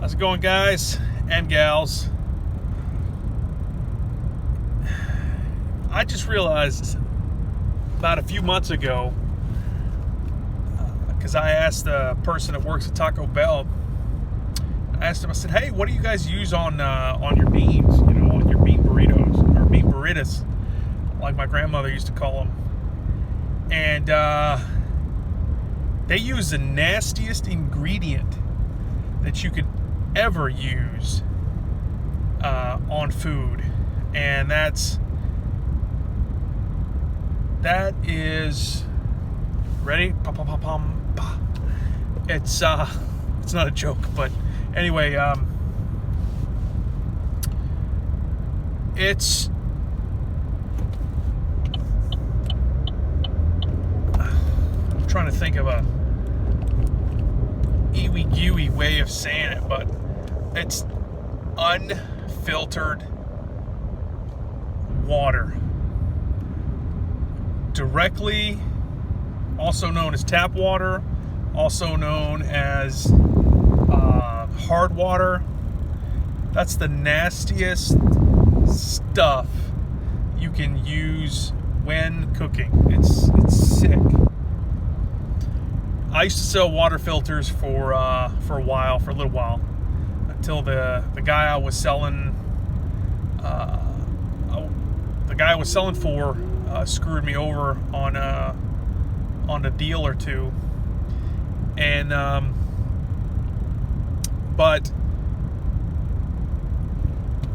How's it going, guys and gals? I just realized about a few months ago, because I asked the person that works at Taco Bell, I asked him, I said, hey, what do you guys use on your beans, on your bean burritos, or bean burritos, like my grandmother used to call them. And they use the nastiest ingredient that you could ever use on food, and that is ready. It's not a joke, but anyway, it's I'm trying to think of a ewy-gooey way of saying it, but it's unfiltered water, directly, also known as tap water, also known as hard water. That's the nastiest stuff you can use when cooking. It's sick. I used to sell water filters for a little while, until the guy I was selling for screwed me over on a deal or two, and but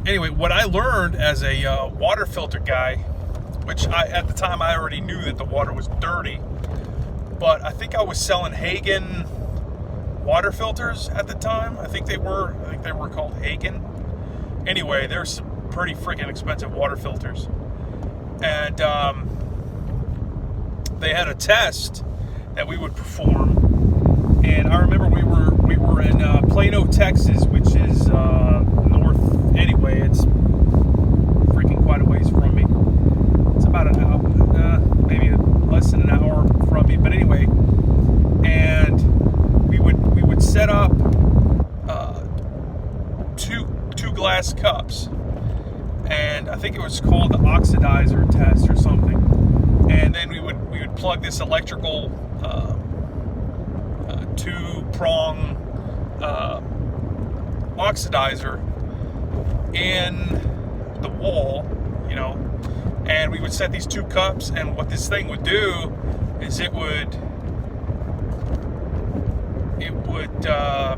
anyway, what I learned as a water filter guy, which at the time I already knew that the water was dirty. But I think I was selling Hagen water filters at the time. I think they were called Hagen. Anyway, they're some pretty freaking expensive water filters. And they had a test that we would perform. And I remember we were in Plano, Texas, which is north. Anyway, it's freaking quite a ways from me. It's about an hour, maybe less than an hour from me, but anyway, and we would set up two glass cups, and I think it was called the oxidizer test or something, and then we would plug this electrical two-prong oxidizer in the wall, and we would set these two cups, and what this thing would do is it would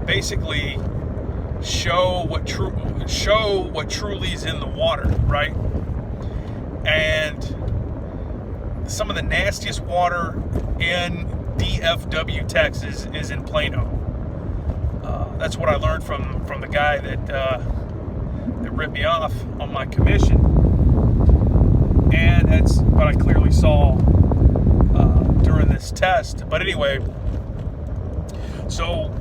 basically show what truly is in the water, right? And some of the nastiest water in DFW, Texas, is in Plano. That's what I learned from the guy that ripped me off on my commission. And that's what I clearly saw during this test. But anyway, so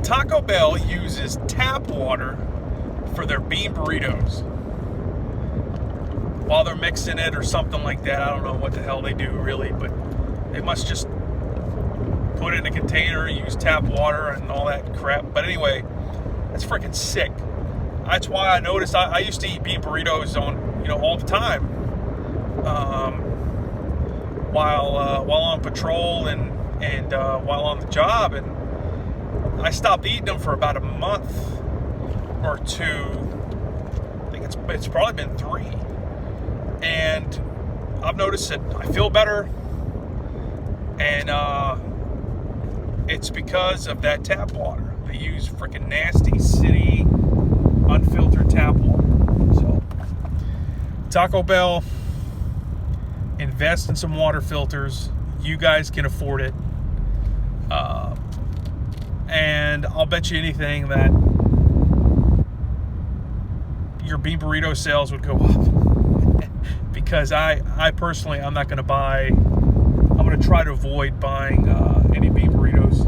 Taco Bell uses tap water for their bean burritos while they're mixing it or something like that. I don't know what the hell they do really, but they must just put it in a container, use tap water and all that crap. But anyway, that's freaking sick. That's why I noticed I used to eat bean burritos all the time, while on patrol and while on the job, and I stopped eating them for about a month or two. I think it's probably been 3, and I've noticed that I feel better, and it's because of that tap water. They use freaking nasty city unfiltered tap water. So Taco Bell, invest in some water filters. You guys can afford it, and I'll bet you anything that your bean burrito sales would go up. Because I personally, I'm not going to buy. I'm going to try to avoid buying any bean burritos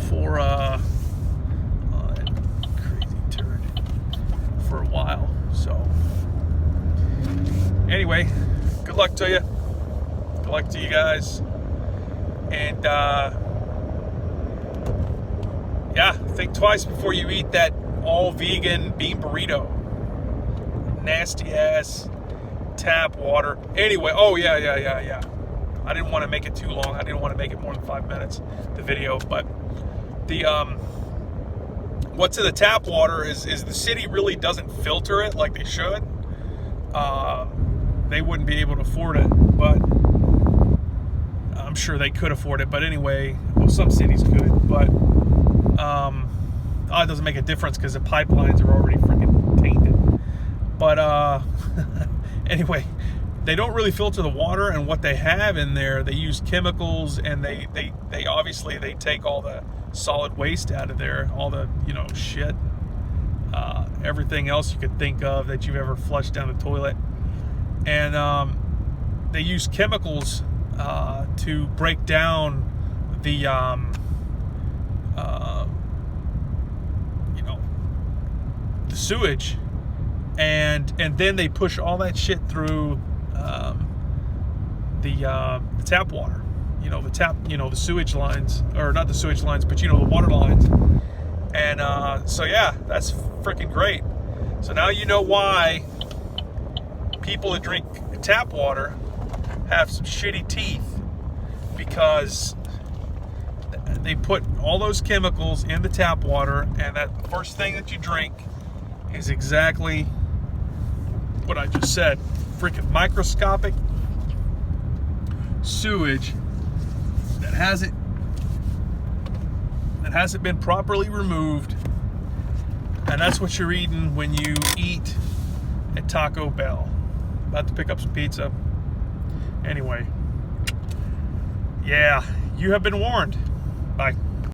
for crazy turd for a while. So anyway, good luck to you. Good luck to you guys. And yeah, think twice before you eat that all vegan bean burrito. Nasty ass tap water. Anyway, oh yeah. I didn't want to make it too long. I didn't want to make it more than 5 minutes, the video. But the what's in the tap water is the city really doesn't filter it like they should. They wouldn't be able to afford it, but I'm sure they could afford it. But anyway, well, some cities could, but it doesn't make a difference because the pipelines are already freaking tainted. But anyway, they don't really filter the water, and what they have in there, they use chemicals, and they obviously they take all the solid waste out of there, all the shit, everything else you could think of that you've ever flushed down the toilet, and they use chemicals to break down the the sewage, and then they push all that shit through the tap water, the sewage lines, or not the sewage lines, but the water lines. And so yeah, that's freaking great. So now you know why people that drink tap water have some shitty teeth, because they put all those chemicals in the tap water, and that first thing that you drink is exactly what I just said. Freaking microscopic sewage that hasn't been properly removed, and that's what you're eating when you eat at Taco Bell. About to pick up some pizza. Anyway, yeah, you have been warned. Bye.